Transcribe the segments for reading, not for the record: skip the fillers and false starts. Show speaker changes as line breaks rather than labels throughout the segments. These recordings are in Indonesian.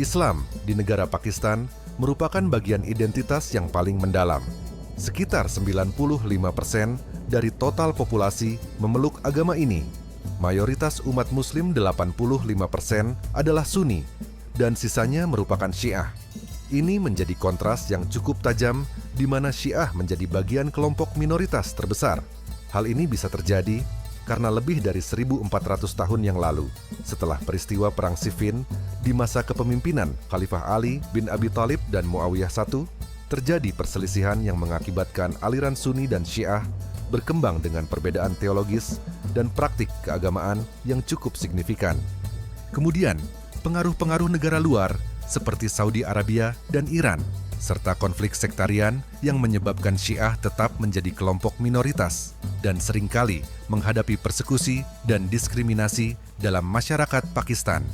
Islam di negara Pakistan merupakan bagian identitas yang paling mendalam. Sekitar 95% dari total populasi memeluk agama ini. Mayoritas umat Muslim 85% adalah Sunni dan sisanya merupakan Syiah. Ini menjadi kontras yang cukup tajam di mana Syiah menjadi bagian kelompok minoritas terbesar. Hal ini bisa terjadi karena lebih dari 1.400 tahun yang lalu, setelah peristiwa Perang Siffin di masa kepemimpinan Khalifah Ali bin Abi Thalib dan Muawiyah I, terjadi perselisihan yang mengakibatkan aliran Sunni dan Syiah berkembang dengan perbedaan teologis dan praktik keagamaan yang cukup signifikan. Kemudian, pengaruh-pengaruh negara luar seperti Saudi Arabia dan Iran, serta konflik sektarian yang menyebabkan Syiah tetap menjadi kelompok minoritas dan seringkali menghadapi persekusi dan diskriminasi dalam masyarakat Pakistan.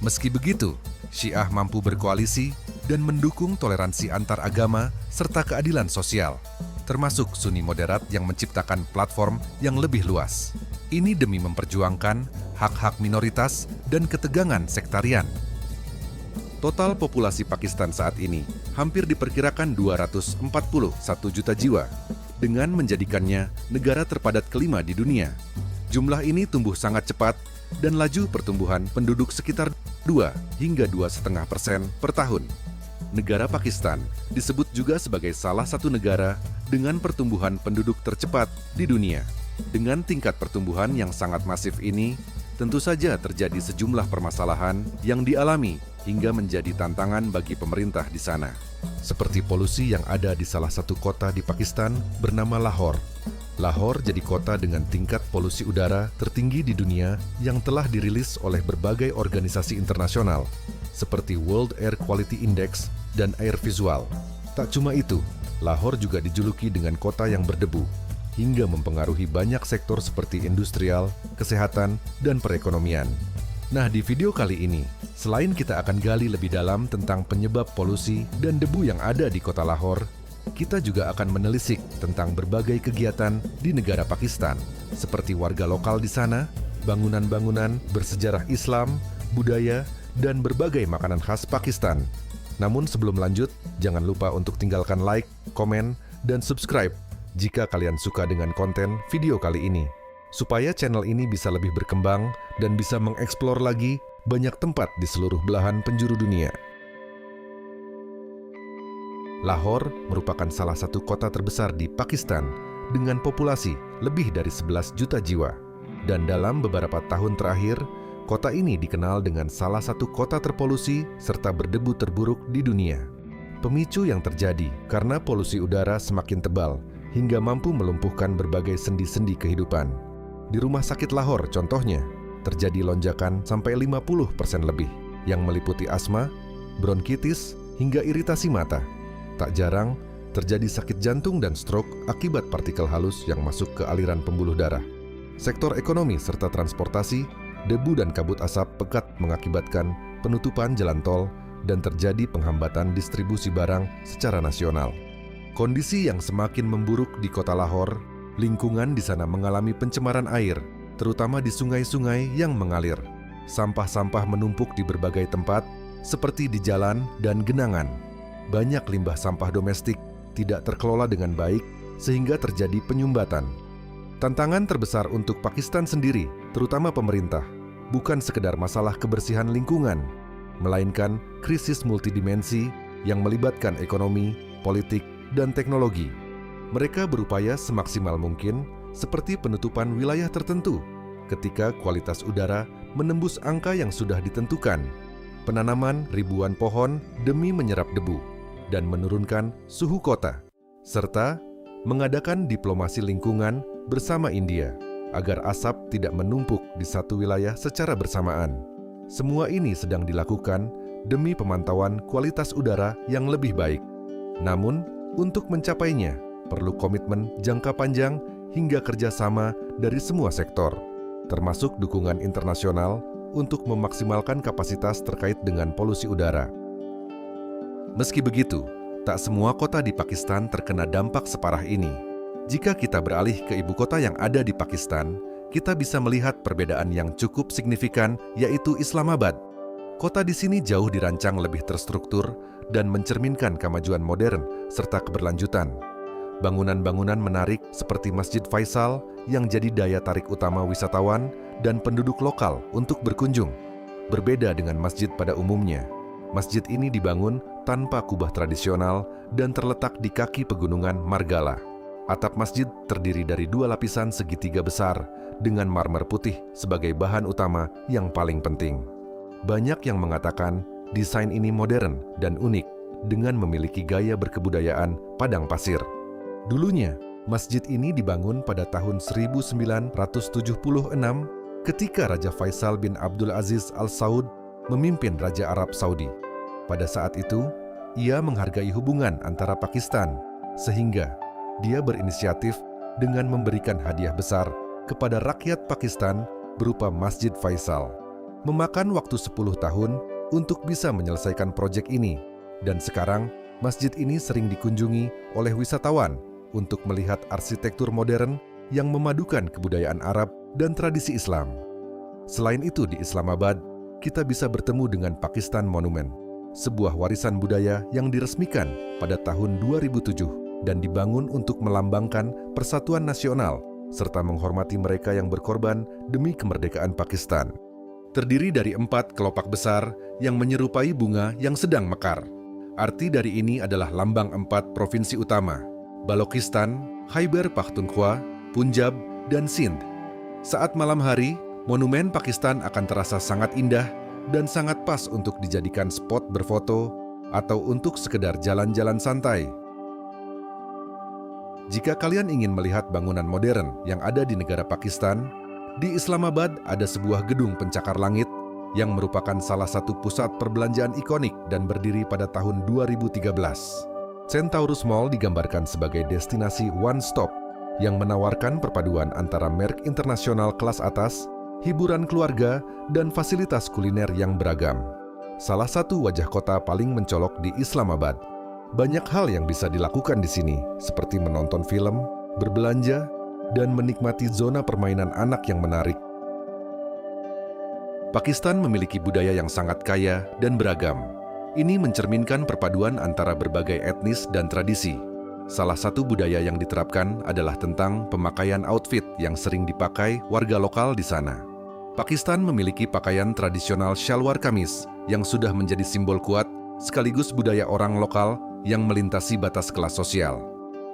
Meski begitu, Syiah mampu berkoalisi dan mendukung toleransi antar agama serta keadilan sosial, termasuk Sunni moderat yang menciptakan platform yang lebih luas. Ini demi memperjuangkan hak-hak minoritas dan ketegangan sektarian. Total populasi Pakistan saat ini hampir diperkirakan 241 juta jiwa, dengan menjadikannya negara terpadat kelima di dunia. Jumlah ini tumbuh sangat cepat dan laju pertumbuhan penduduk sekitar 2 hingga 2,5% per tahun. Negara Pakistan disebut juga sebagai salah satu negara dengan pertumbuhan penduduk tercepat di dunia. Dengan tingkat pertumbuhan yang sangat masif ini, tentu saja terjadi sejumlah permasalahan yang dialami hingga menjadi tantangan bagi pemerintah di sana. Seperti polusi yang ada di salah satu kota di Pakistan bernama Lahore. Lahore jadi kota dengan tingkat polusi udara tertinggi di dunia yang telah dirilis oleh berbagai organisasi internasional, seperti World Air Quality Index dan Air Visual. Tak cuma itu, Lahore juga dijuluki dengan kota yang berdebu, hingga mempengaruhi banyak sektor seperti industrial, kesehatan, dan perekonomian. Nah, di video kali ini, selain kita akan gali lebih dalam tentang penyebab polusi dan debu yang ada di kota Lahore, kita juga akan menelisik tentang berbagai kegiatan di negara Pakistan, seperti warga lokal di sana, bangunan-bangunan bersejarah Islam, budaya, dan berbagai makanan khas Pakistan. Namun sebelum lanjut, jangan lupa untuk tinggalkan like, komen, dan subscribe jika kalian suka dengan konten video kali ini, supaya channel ini bisa lebih berkembang dan bisa mengeksplor lagi banyak tempat di seluruh belahan penjuru dunia. Lahore merupakan salah satu kota terbesar di Pakistan dengan populasi lebih dari 11 juta jiwa. Dan dalam beberapa tahun terakhir, kota ini dikenal dengan salah satu kota terpolusi serta berdebu terburuk di dunia. Pemicu yang terjadi karena polusi udara semakin tebal hingga mampu melumpuhkan berbagai sendi-sendi kehidupan. Di rumah sakit Lahore contohnya, terjadi lonjakan sampai 50% lebih yang meliputi asma, bronkitis, hingga iritasi mata. Tak jarang terjadi sakit jantung dan stroke akibat partikel halus yang masuk ke aliran pembuluh darah. Sektor ekonomi serta transportasi, debu dan kabut asap pekat mengakibatkan penutupan jalan tol dan terjadi penghambatan distribusi barang secara nasional. Kondisi yang semakin memburuk di kota Lahore, lingkungan di sana mengalami pencemaran air, terutama di sungai-sungai yang mengalir. Sampah-sampah menumpuk di berbagai tempat, seperti di jalan dan genangan. Banyak limbah sampah domestik tidak terkelola dengan baik, sehingga terjadi penyumbatan. Tantangan terbesar untuk Pakistan sendiri, terutama pemerintah, bukan sekedar masalah kebersihan lingkungan, melainkan krisis multidimensi yang melibatkan ekonomi, politik, dan teknologi. Mereka berupaya semaksimal mungkin, seperti penutupan wilayah tertentu, ketika kualitas udara menembus angka yang sudah ditentukan, penanaman ribuan pohon demi menyerap debu, dan menurunkan suhu kota, serta mengadakan diplomasi lingkungan bersama India, agar asap tidak menumpuk di satu wilayah secara bersamaan. Semua ini sedang dilakukan demi pemantauan kualitas udara yang lebih baik. Namun, untuk mencapainya, perlu komitmen jangka panjang hingga kerjasama dari semua sektor, termasuk dukungan internasional untuk memaksimalkan kapasitas terkait dengan polusi udara. Meski begitu, tak semua kota di Pakistan terkena dampak separah ini. Jika kita beralih ke ibu kota yang ada di Pakistan, kita bisa melihat perbedaan yang cukup signifikan, yaitu Islamabad. Kota di sini jauh dirancang lebih terstruktur dan mencerminkan kemajuan modern serta keberlanjutan. Bangunan-bangunan menarik seperti Masjid Faisal yang jadi daya tarik utama wisatawan dan penduduk lokal untuk berkunjung. Berbeda dengan masjid pada umumnya, masjid ini dibangun tanpa kubah tradisional dan terletak di kaki pegunungan Margala. Atap masjid terdiri dari 2 lapisan segitiga besar dengan marmer putih sebagai bahan utama yang paling penting. Banyak yang mengatakan desain ini modern dan unik dengan memiliki gaya berkebudayaan padang pasir. Dulunya, masjid ini dibangun pada tahun 1976 ketika Raja Faisal bin Abdul Aziz Al Saud memimpin Raja Arab Saudi. Pada saat itu, ia menghargai hubungan antara Pakistan, sehingga dia berinisiatif dengan memberikan hadiah besar kepada rakyat Pakistan berupa Masjid Faisal. Memakan waktu 10 tahun untuk bisa menyelesaikan proyek ini, dan sekarang masjid ini sering dikunjungi oleh wisatawan untuk melihat arsitektur modern yang memadukan kebudayaan Arab dan tradisi Islam. Selain itu, di Islamabad, kita bisa bertemu dengan Pakistan Monument, sebuah warisan budaya yang diresmikan pada tahun 2007 dan dibangun untuk melambangkan persatuan nasional serta menghormati mereka yang berkorban demi kemerdekaan Pakistan. Terdiri dari 4 kelopak besar yang menyerupai bunga yang sedang mekar. Arti dari ini adalah lambang 4 provinsi utama, Balochistan, Khyber Pakhtunkhwa, Punjab, dan Sindh. Saat malam hari, monumen Pakistan akan terasa sangat indah dan sangat pas untuk dijadikan spot berfoto atau untuk sekedar jalan-jalan santai. Jika kalian ingin melihat bangunan modern yang ada di negara Pakistan, di Islamabad ada sebuah gedung pencakar langit yang merupakan salah satu pusat perbelanjaan ikonik dan berdiri pada tahun 2013. Centaurus Mall digambarkan sebagai destinasi one-stop yang menawarkan perpaduan antara merek internasional kelas atas, hiburan keluarga, dan fasilitas kuliner yang beragam. Salah satu wajah kota paling mencolok di Islamabad. Banyak hal yang bisa dilakukan di sini, seperti menonton film, berbelanja, dan menikmati zona permainan anak yang menarik. Pakistan memiliki budaya yang sangat kaya dan beragam. Ini mencerminkan perpaduan antara berbagai etnis dan tradisi. Salah satu budaya yang diterapkan adalah tentang pemakaian outfit yang sering dipakai warga lokal di sana. Pakistan memiliki pakaian tradisional shalwar kamis yang sudah menjadi simbol kuat sekaligus budaya orang lokal yang melintasi batas kelas sosial.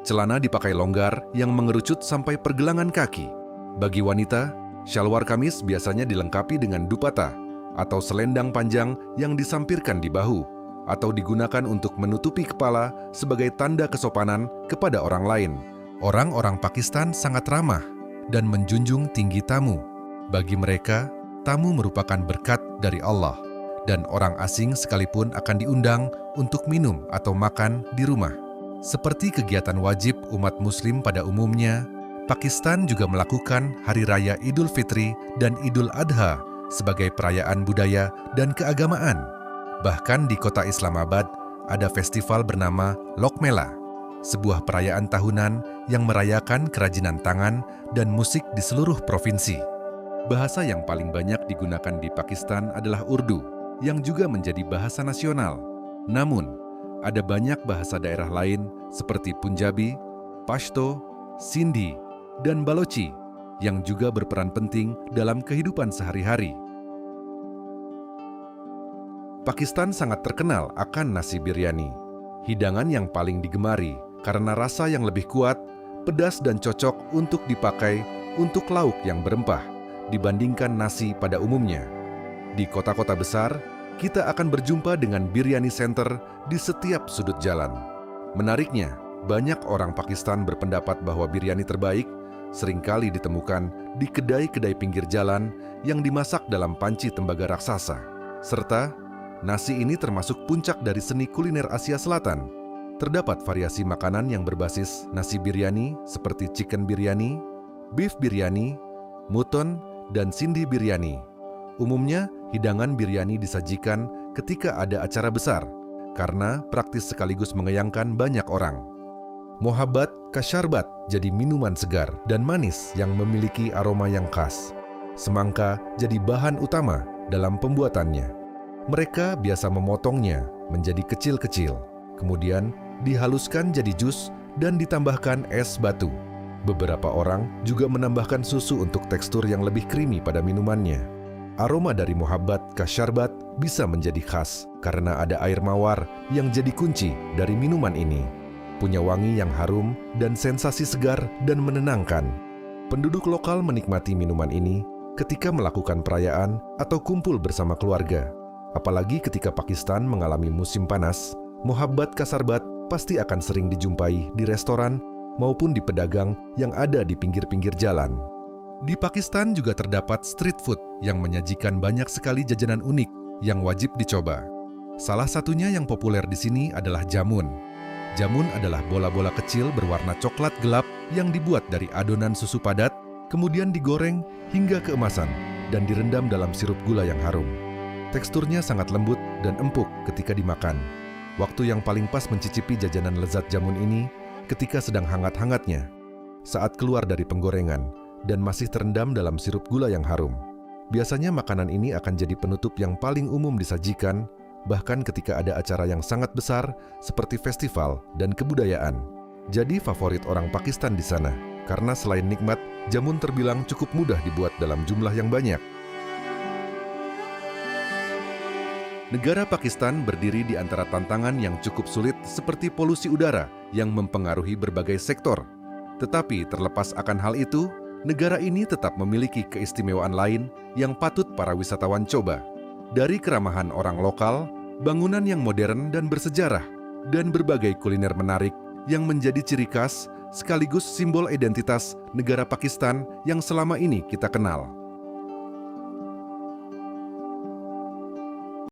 Celana dipakai longgar yang mengerucut sampai pergelangan kaki. Bagi wanita, shalwar kamis biasanya dilengkapi dengan dupatta atau selendang panjang yang disampirkan di bahu atau digunakan untuk menutupi kepala sebagai tanda kesopanan kepada orang lain. Orang-orang Pakistan sangat ramah dan menjunjung tinggi tamu. Bagi mereka, tamu merupakan berkat dari Allah, dan orang asing sekalipun akan diundang untuk minum atau makan di rumah. Seperti kegiatan wajib umat Muslim pada umumnya, Pakistan juga melakukan Hari Raya Idul Fitri dan Idul Adha sebagai perayaan budaya dan keagamaan. Bahkan di kota Islamabad, ada festival bernama Lok Mela, sebuah perayaan tahunan yang merayakan kerajinan tangan dan musik di seluruh provinsi. Bahasa yang paling banyak digunakan di Pakistan adalah Urdu, yang juga menjadi bahasa nasional. Namun, ada banyak bahasa daerah lain seperti Punjabi, Pashto, Sindhi, dan Balochi yang juga berperan penting dalam kehidupan sehari-hari. Pakistan sangat terkenal akan nasi biryani, hidangan yang paling digemari karena rasa yang lebih kuat, pedas dan cocok untuk dipakai untuk lauk yang berempah dibandingkan nasi pada umumnya. Di kota-kota besar, kita akan berjumpa dengan biryani center di setiap sudut jalan. Menariknya, banyak orang Pakistan berpendapat bahwa biryani terbaik seringkali ditemukan di kedai-kedai pinggir jalan yang dimasak dalam panci tembaga raksasa. Serta, nasi ini termasuk puncak dari seni kuliner Asia Selatan. Terdapat variasi makanan yang berbasis nasi biryani seperti chicken biryani, beef biryani, mutton, dan sindhi biryani. Umumnya, hidangan biryani disajikan ketika ada acara besar, karena praktis sekaligus mengenyangkan banyak orang. Mohabbat kasharbat jadi minuman segar dan manis yang memiliki aroma yang khas. Semangka jadi bahan utama dalam pembuatannya. Mereka biasa memotongnya menjadi kecil-kecil, kemudian dihaluskan jadi jus dan ditambahkan es batu. Beberapa orang juga menambahkan susu untuk tekstur yang lebih creamy pada minumannya. Aroma dari Mohabbat ka Syarbat bisa menjadi khas karena ada air mawar yang jadi kunci dari minuman ini. Punya wangi yang harum dan sensasi segar dan menenangkan. Penduduk lokal menikmati minuman ini ketika melakukan perayaan atau kumpul bersama keluarga. Apalagi ketika Pakistan mengalami musim panas, Mohabbat ka Syarbat pasti akan sering dijumpai di restoran maupun di pedagang yang ada di pinggir-pinggir jalan. Di Pakistan juga terdapat street food yang menyajikan banyak sekali jajanan unik yang wajib dicoba. Salah satunya yang populer di sini adalah jamun. Jamun adalah bola-bola kecil berwarna coklat gelap yang dibuat dari adonan susu padat, kemudian digoreng hingga keemasan dan direndam dalam sirup gula yang harum. Teksturnya sangat lembut dan empuk ketika dimakan. Waktu yang paling pas mencicipi jajanan lezat jamun ini ketika sedang hangat-hangatnya, saat keluar dari penggorengan dan masih terendam dalam sirup gula yang harum. Biasanya makanan ini akan jadi penutup yang paling umum disajikan, bahkan ketika ada acara yang sangat besar seperti festival dan kebudayaan. Jadi favorit orang Pakistan di sana, karena selain nikmat, jamun terbilang cukup mudah dibuat dalam jumlah yang banyak. Negara Pakistan berdiri di antara tantangan yang cukup sulit seperti polusi udara yang mempengaruhi berbagai sektor. Tetapi terlepas akan hal itu, negara ini tetap memiliki keistimewaan lain yang patut para wisatawan coba. Dari keramahan orang lokal, bangunan yang modern dan bersejarah, dan berbagai kuliner menarik yang menjadi ciri khas sekaligus simbol identitas negara Pakistan yang selama ini kita kenal.